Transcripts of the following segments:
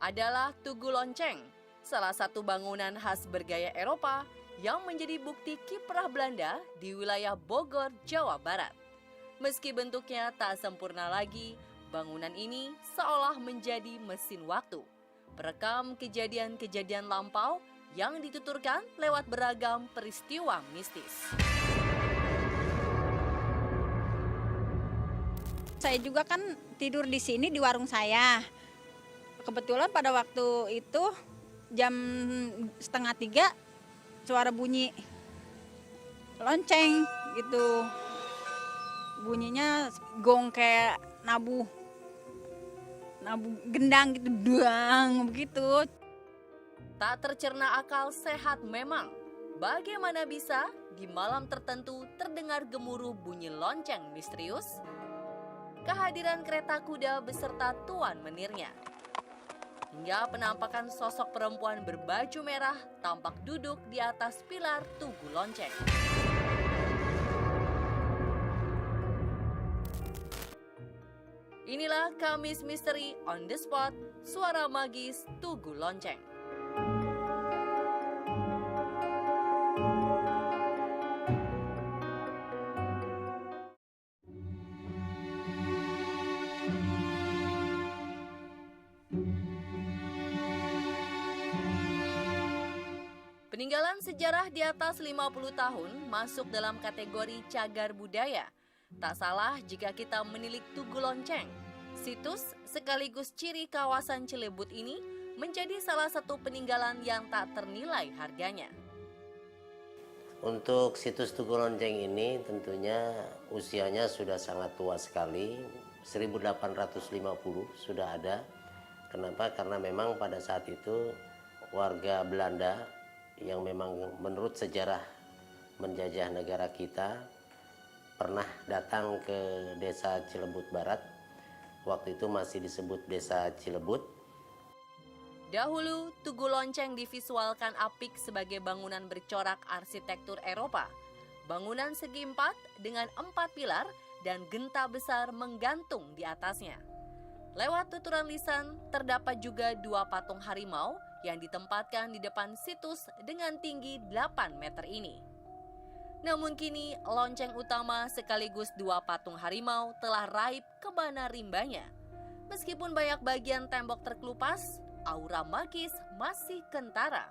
adalah Tugu Lonceng, salah satu bangunan khas bergaya Eropa yang menjadi bukti kiprah Belanda di wilayah Bogor, Jawa Barat. Meski bentuknya tak sempurna lagi, bangunan ini seolah menjadi mesin waktu, perekam kejadian-kejadian lampau yang dituturkan lewat beragam peristiwa mistis. Saya juga kan tidur di sini di warung saya. Kebetulan pada waktu itu jam 2:30 suara bunyi lonceng gitu. Bunyinya gong kayak nabu gendang gitu, duang begitu. Tak tercerna akal sehat memang. Bagaimana bisa di malam tertentu terdengar gemuruh bunyi lonceng misterius? Kehadiran kereta kuda beserta tuan menirnya. Hingga penampakan sosok perempuan berbaju merah tampak duduk di atas pilar Tugu Lonceng. Inilah Kamis Misteri on the Spot, suara magis Tugu Lonceng. Peninggalan sejarah di atas 50 tahun masuk dalam kategori cagar budaya. Tak salah jika kita menilik Tugu Lonceng. Situs sekaligus ciri kawasan Cilebut ini menjadi salah satu peninggalan yang tak ternilai harganya. Untuk situs Tugu Lonceng ini tentunya usianya sudah sangat tua sekali, 1850 sudah ada. Kenapa? Karena memang pada saat itu warga Belanda yang memang menurut sejarah menjajah negara kita pernah datang ke desa Cilebut Barat. Waktu itu masih disebut desa Cilebut. Dahulu, Tugu Lonceng divisualkan apik sebagai bangunan bercorak arsitektur Eropa. Bangunan segi 4 dengan 4 pilar dan genta besar menggantung di atasnya. Lewat tuturan lisan, terdapat juga 2 patung harimau yang ditempatkan di depan situs dengan tinggi 8 meter ini. Namun kini, lonceng utama sekaligus 2 patung harimau telah raib kebana rimbanya. Meskipun banyak bagian tembok terkelupas, aura magis masih kentara.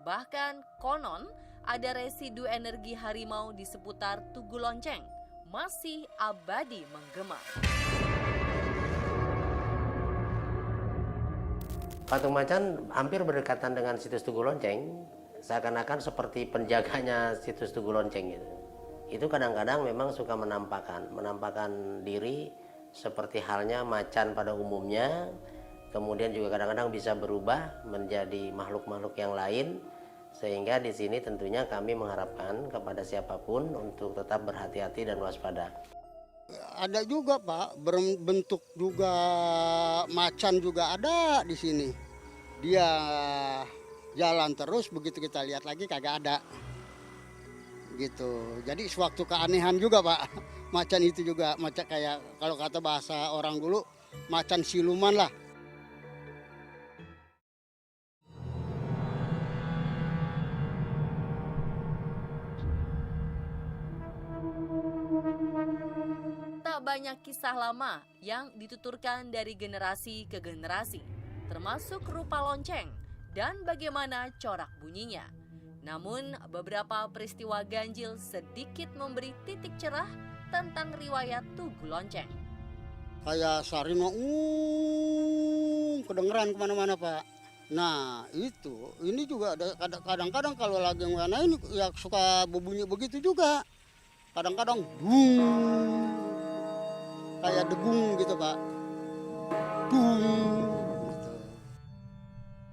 Bahkan konon ada residu energi harimau di seputar Tugu Lonceng masih abadi menggema. Patung macan hampir berdekatan dengan situs Tugu Lonceng, seakan-akan seperti penjaganya situs Tugu Lonceng gitu. Itu kadang-kadang memang suka menampakkan diri seperti halnya macan pada umumnya, kemudian juga kadang-kadang bisa berubah menjadi makhluk-makhluk yang lain, sehingga di sini tentunya kami mengharapkan kepada siapapun untuk tetap berhati-hati dan waspada. Ada juga Pak, berbentuk juga macan juga ada di sini. Dia jalan terus, begitu kita lihat lagi kagak ada. Gitu. Jadi suatu keanehan juga Pak. Macan itu juga macan kayak kalau kata bahasa orang dulu macan siluman lah. Banyak kisah lama yang dituturkan dari generasi ke generasi, termasuk rupa lonceng dan bagaimana corak bunyinya. Namun, beberapa peristiwa ganjil sedikit memberi titik cerah tentang riwayat Tugu Lonceng. Kayak sarino, kedengeran kemana-mana Pak. Nah itu, ini juga ada kadang-kadang kalau lagi mana ini ya suka berbunyi begitu juga. Kadang-kadang, kayak degung gitu Pak. Gitu.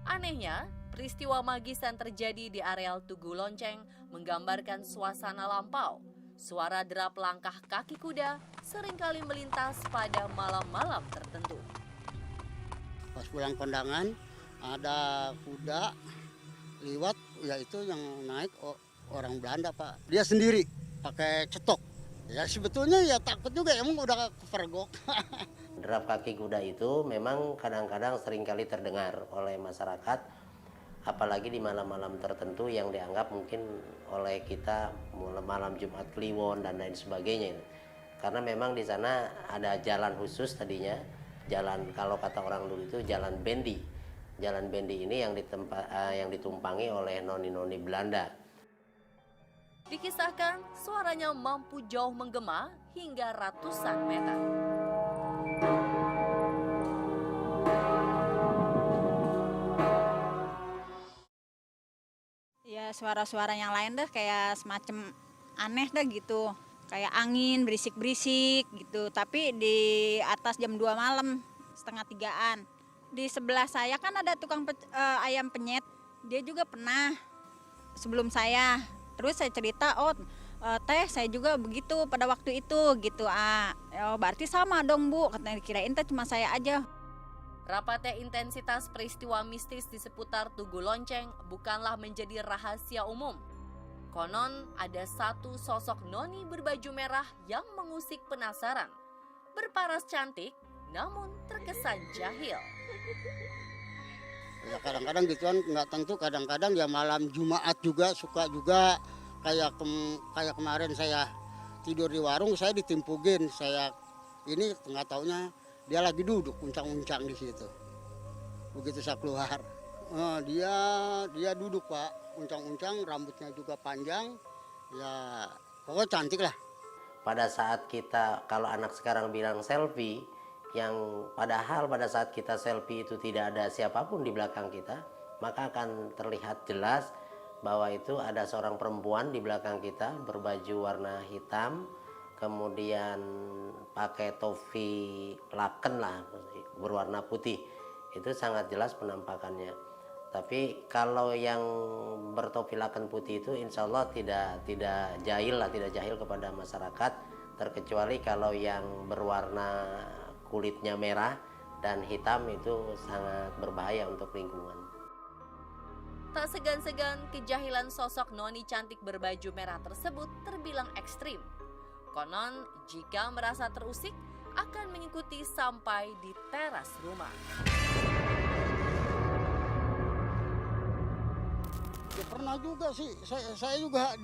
Anehnya, peristiwa magis yang terjadi di areal Tugu Lonceng menggambarkan suasana lampau. Suara derap langkah kaki kuda seringkali melintas pada malam-malam tertentu. Pas pulang kondangan, ada kuda liwat, yaitu yang naik orang Belanda Pak. Dia sendiri pakai cetok. Ya sebetulnya ya takut juga, emang udah kepergok. Derap kaki kuda itu memang kadang-kadang seringkali terdengar oleh masyarakat, apalagi di malam-malam tertentu yang dianggap mungkin oleh kita malam Jumat Kliwon dan lain sebagainya. Karena memang di sana ada jalan khusus tadinya, jalan kalau kata orang dulu itu jalan bendi. Jalan bendi ini yang ditumpangi oleh noni-noni Belanda. Dikisahkan suaranya mampu jauh menggema hingga ratusan meter. Ya suara-suara yang lain deh kayak semacam aneh dah gitu. Kayak angin berisik-berisik gitu. Tapi di atas jam 2 malam, setengah 3-an. Di sebelah saya kan ada tukang ayam penyet. Dia juga pernah sebelum saya. Terus saya cerita, teh saya juga begitu pada waktu itu gitu. Berarti sama dong Bu, katanya, dikirain teh cuma saya aja. Rapatnya intensitas peristiwa mistis di seputar Tugu Lonceng bukanlah menjadi rahasia umum. Konon ada satu sosok noni berbaju merah yang mengusik penasaran. Berparas cantik, namun terkesan jahil. Ya kadang-kadang gituan nggak tentu, kadang-kadang ya malam Jumat juga suka juga kayak kemarin saya tidur di warung, saya ditimpugin, saya ini nggak taunya dia lagi duduk uncang-uncang di situ. Begitu saya keluar, dia duduk Pak, uncang-uncang, rambutnya juga panjang, ya pokoknya cantik lah. Pada saat kita, kalau anak sekarang bilang selfie, yang padahal pada saat kita selfie itu tidak ada siapapun di belakang kita, maka akan terlihat jelas bahwa itu ada seorang perempuan di belakang kita berbaju warna hitam, kemudian pakai topi laken lah berwarna putih. Itu sangat jelas penampakannya. Tapi kalau yang bertopi laken putih itu insya Allah tidak jahil kepada masyarakat, terkecuali kalau yang berwarna kulitnya merah dan hitam itu sangat berbahaya untuk lingkungan. Tak segan-segan kejahilan sosok noni cantik berbaju merah tersebut terbilang ekstrim. Konon jika merasa terusik akan mengikuti sampai di teras rumah. Ya pernah juga sih, saya juga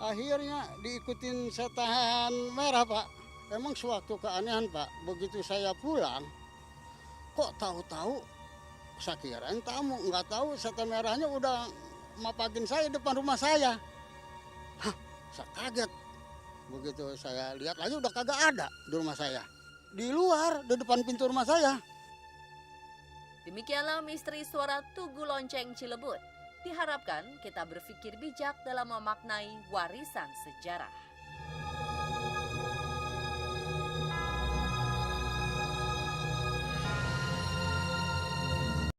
akhirnya diikutin setan merah Pak. Emang suatu keanehan Pak, begitu saya pulang, kok tahu-tahu saya kirain tamu, nggak tahu setan merahnya udah mapakin saya depan rumah saya. Hah, saya kaget. Begitu saya lihat lagi udah kagak ada di rumah saya. Di luar, di depan pintu rumah saya. Demikianlah misteri suara Tugu Lonceng Cilebut. Diharapkan kita berpikir bijak dalam memaknai warisan sejarah.